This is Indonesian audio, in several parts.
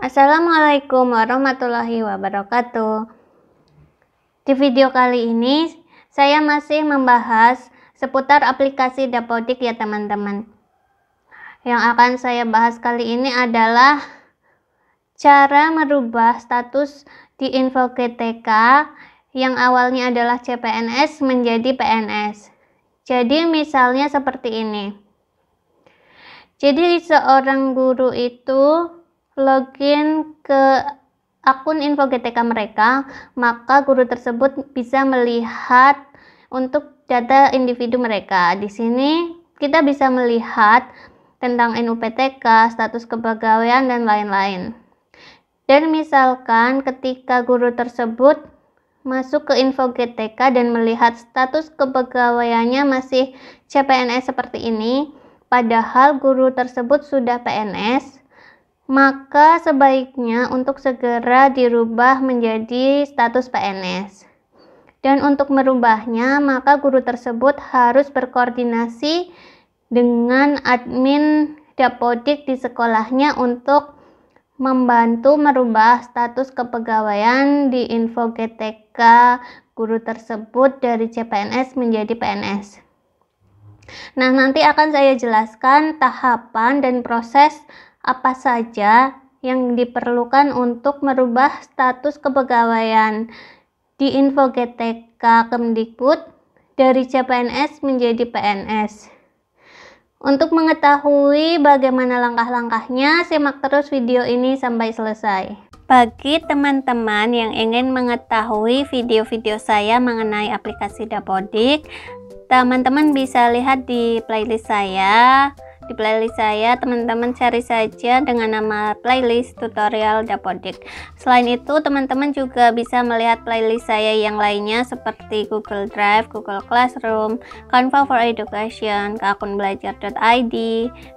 Assalamualaikum warahmatullahi wabarakatuh. Di video kali ini, saya masih membahas seputar aplikasi Dapodik ya teman-teman. Yang akan saya bahas kali ini adalah cara merubah status di info GTK yang awalnya adalah CPNS menjadi PNS. Jadi misalnya seperti ini. Jadi seorang guru itu login ke akun info GTK mereka, maka guru tersebut bisa melihat untuk data individu mereka. Di sini kita bisa melihat tentang NUPTK, status kepegawaian, dan lain-lain. Dan misalkan ketika guru tersebut masuk ke info GTK dan melihat status kepegawaiannya masih CPNS seperti ini, padahal guru tersebut sudah PNS, maka sebaiknya untuk segera dirubah menjadi status PNS. Dan untuk merubahnya, maka guru tersebut harus berkoordinasi dengan admin Dapodik di sekolahnya untuk membantu merubah status kepegawaian di info GTK guru tersebut dari CPNS menjadi PNS. Nah, nanti akan saya jelaskan tahapan dan proses apa saja yang diperlukan untuk merubah status kepegawaian di info GTK Kemdikbud dari CPNS menjadi PNS. Untuk mengetahui bagaimana langkah-langkahnya, simak terus video ini sampai selesai. Bagi teman-teman yang ingin mengetahui video-video saya mengenai aplikasi Dapodik, teman-teman bisa lihat di playlist saya. Di playlist saya, teman-teman cari saja dengan nama playlist tutorial Dapodik. Selain itu, teman-teman juga bisa melihat playlist saya yang lainnya seperti Google Drive, Google Classroom, Canva for Education, akunbelajar.id,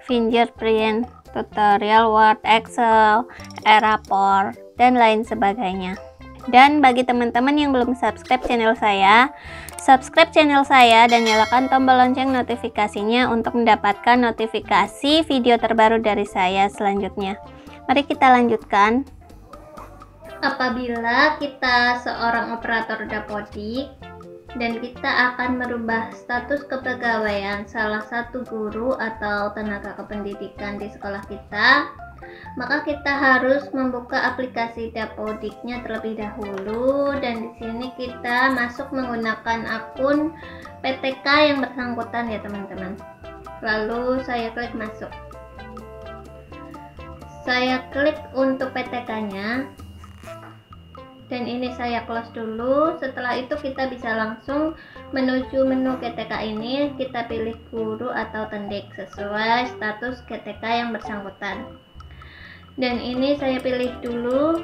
Fingerprint, tutorial Word, Excel, Rapor, dan lain sebagainya. Dan bagi teman-teman yang belum subscribe channel saya, subscribe channel saya dan nyalakan tombol lonceng notifikasinya untuk mendapatkan notifikasi video terbaru dari saya selanjutnya. Mari kita lanjutkan. Apabila kita seorang operator Dapodik dan kita akan merubah status kepegawaian salah satu guru atau tenaga kependidikan di sekolah kita, maka kita harus membuka aplikasi Dapodiknya terlebih dahulu, dan di sini kita masuk menggunakan akun PTK yang bersangkutan ya teman-teman. Lalu saya klik masuk. Saya klik untuk PTK-nya. Dan ini saya close dulu. Setelah itu kita bisa langsung menuju menu GTK ini, kita pilih guru atau tendik sesuai status GTK yang bersangkutan. Dan ini saya pilih dulu,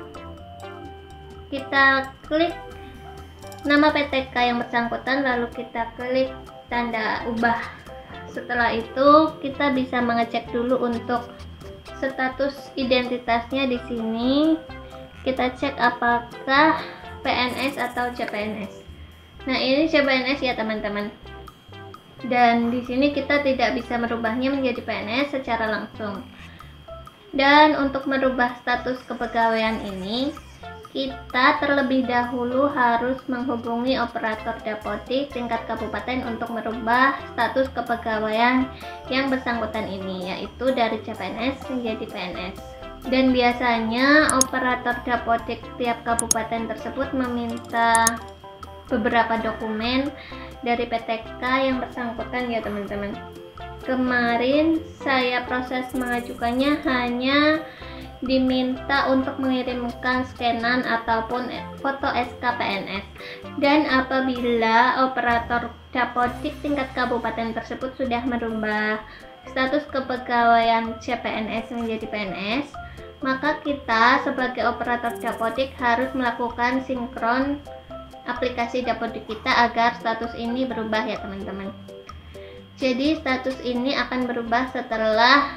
kita klik nama PTK yang bersangkutan, lalu kita klik tanda ubah. Setelah itu kita bisa mengecek dulu untuk status identitasnya. Di sini kita cek apakah PNS atau CPNS. Nah, ini CPNS ya teman-teman. Dan di sini kita tidak bisa merubahnya menjadi PNS secara langsung. Dan untuk merubah status kepegawaian ini, kita terlebih dahulu harus menghubungi operator Dapodik tingkat kabupaten untuk merubah status kepegawaian yang bersangkutan ini, yaitu dari CPNS menjadi PNS. Dan biasanya operator Dapodik tiap kabupaten tersebut meminta beberapa dokumen dari PTK yang bersangkutan ya teman-teman. Kemarin saya proses mengajukannya hanya diminta untuk mengirimkan scanan ataupun foto SK PNS. Dan apabila operator Dapodik tingkat kabupaten tersebut sudah merubah status kepegawaian CPNS menjadi PNS, maka kita sebagai operator Dapodik harus melakukan sinkron aplikasi Dapodik kita agar status ini berubah ya teman-teman. Jadi status ini akan berubah setelah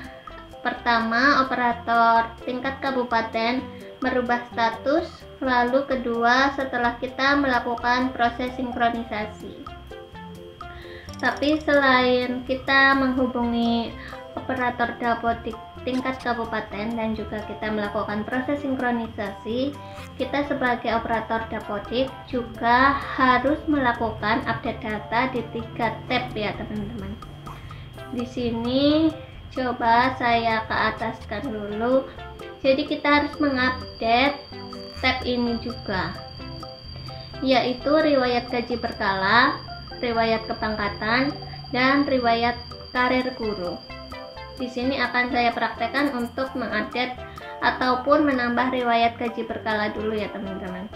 pertama operator tingkat kabupaten merubah status, lalu kedua setelah kita melakukan proses sinkronisasi. Tapi selain kita menghubungi operator dapodik tingkat kabupaten dan juga kita melakukan proses sinkronisasi, kita sebagai operator dapodik juga harus melakukan update data di 3 tab ya teman-teman. Di sini coba saya ke ataskan dulu. Jadi kita harus mengupdate tab ini juga, yaitu riwayat gaji berkala, riwayat kepangkatan, dan riwayat karir guru. Di sini akan saya praktekkan untuk mengupdate ataupun menambah riwayat gaji berkala dulu ya teman-teman.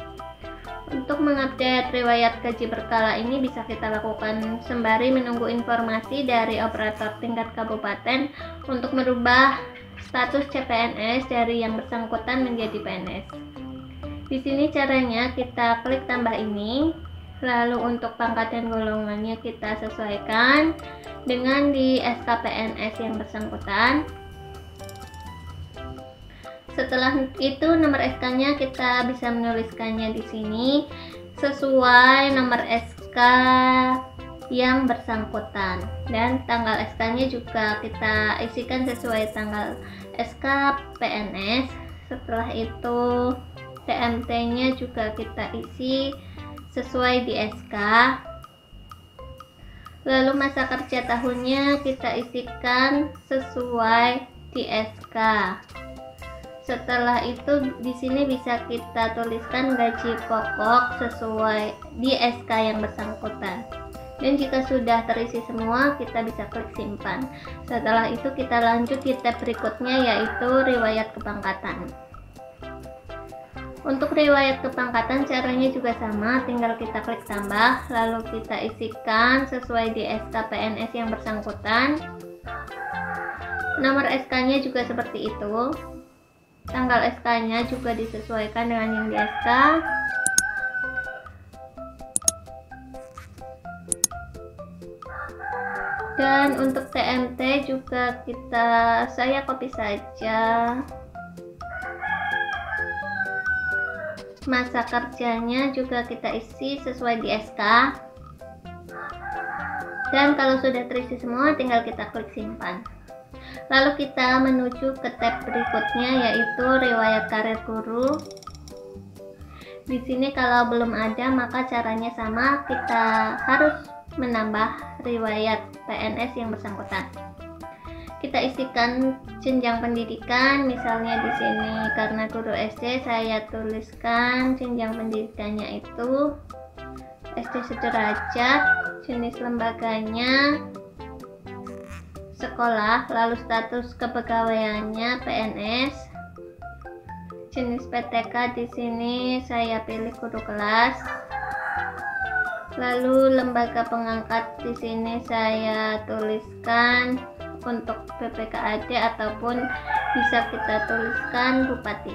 Untuk mengupdate riwayat gaji berkala ini bisa kita lakukan sembari menunggu informasi dari operator tingkat kabupaten untuk merubah status CPNS dari yang bersangkutan menjadi PNS. Di sini caranya kita klik tambah ini, lalu untuk pangkat dan golongannya kita sesuaikan dengan di SKPNS yang bersangkutan. Setelah itu nomor SK-nya kita bisa menuliskannya di sini sesuai nomor SK yang bersangkutan, dan tanggal SK-nya juga kita isikan sesuai tanggal SK PNS. Setelah itu TMT-nya juga kita isi sesuai di SK. Lalu masa kerja tahunnya kita isikan sesuai di SK. Setelah itu di sini bisa kita tuliskan gaji pokok sesuai di SK yang bersangkutan. Dan jika sudah terisi semua, kita bisa klik simpan. Setelah itu kita lanjut di tab berikutnya, yaitu riwayat kepangkatan. Untuk riwayat kepangkatan caranya juga sama, tinggal kita klik tambah, lalu kita isikan sesuai di SK PNS yang bersangkutan. Nomor SK-nya juga seperti itu. Tanggal SK-nya juga disesuaikan dengan yang di SK. Dan untuk TMT juga saya copy saja. Masa kerjanya juga kita isi sesuai di SK. Dan kalau sudah terisi semua, tinggal kita klik simpan. Lalu kita menuju ke tab berikutnya, yaitu riwayat karir guru. Di sini kalau belum ada, maka caranya sama, kita harus menambah riwayat PNS yang bersangkutan. Kita isikan jenjang pendidikan, misalnya di sini karena guru SD saya tuliskan jenjang pendidikannya itu SD sederajat, jenis lembaganya sekolah, lalu status kepegawaiannya PNS, jenis PTK di sini saya pilih guru kelas. Lalu lembaga pengangkat di sini saya tuliskan untuk BPKAD ataupun bisa kita tuliskan bupati.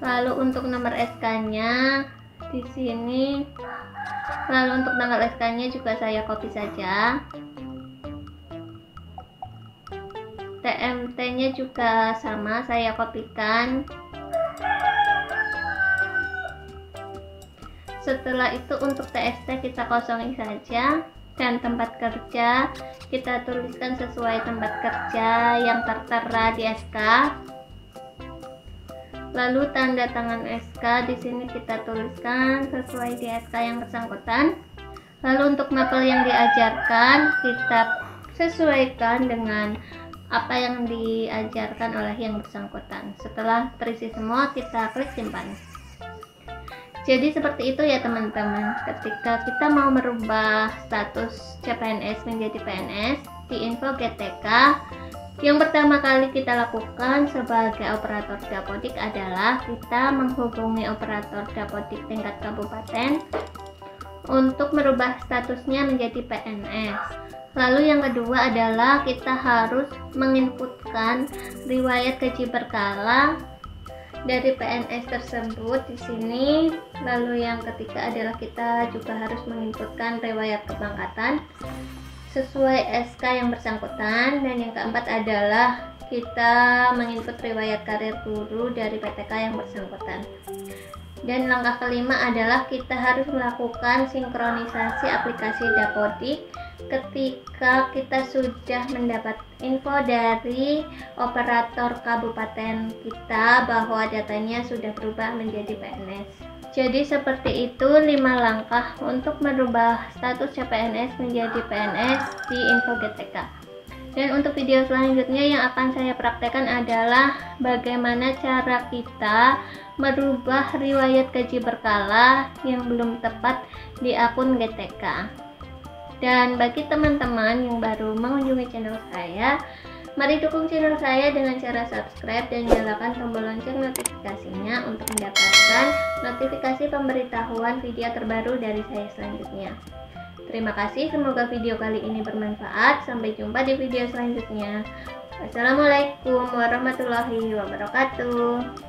Lalu untuk nomor SK-nya di sini, lalu untuk tanggal SK-nya juga saya copy saja. TMT-nya juga sama, saya kopikan. Setelah itu untuk TST kita kosongin saja, dan tempat kerja kita tuliskan sesuai tempat kerja yang tertera di SK. Lalu tanda tangan SK di sini kita tuliskan sesuai di SK yang bersangkutan. Lalu untuk mapel yang diajarkan kita sesuaikan dengan apa yang diajarkan oleh yang bersangkutan. Setelah terisi semua, kita klik simpan. Jadi seperti itu ya teman-teman, ketika kita mau merubah status CPNS menjadi PNS di info GTK, yang pertama kali kita lakukan sebagai operator dapodik adalah kita menghubungi operator dapodik tingkat kabupaten untuk merubah statusnya menjadi PNS. Lalu yang kedua adalah kita harus menginputkan riwayat gaji berkala dari PNS tersebut di sini. Lalu yang ketiga adalah kita juga harus menginputkan riwayat kepangkatan sesuai SK yang bersangkutan, dan yang keempat adalah kita menginput riwayat karir guru dari PTK yang bersangkutan. Dan langkah kelima adalah kita harus melakukan sinkronisasi aplikasi dapodik ketika kita sudah mendapat info dari operator kabupaten kita bahwa datanya sudah berubah menjadi PNS. Jadi seperti itu 5 langkah untuk merubah status CPNS menjadi PNS di Info GTK. Dan untuk video selanjutnya yang akan saya praktekkan adalah bagaimana cara kita merubah riwayat gaji berkala yang belum tepat di akun GTK. Dan bagi teman-teman yang baru mengunjungi channel saya, mari dukung channel saya dengan cara subscribe dan nyalakan tombol lonceng notifikasinya untuk mendapatkan notifikasi pemberitahuan video terbaru dari saya selanjutnya. Terima kasih, semoga video kali ini bermanfaat. Sampai jumpa di video selanjutnya. Wassalamualaikum warahmatullahi wabarakatuh.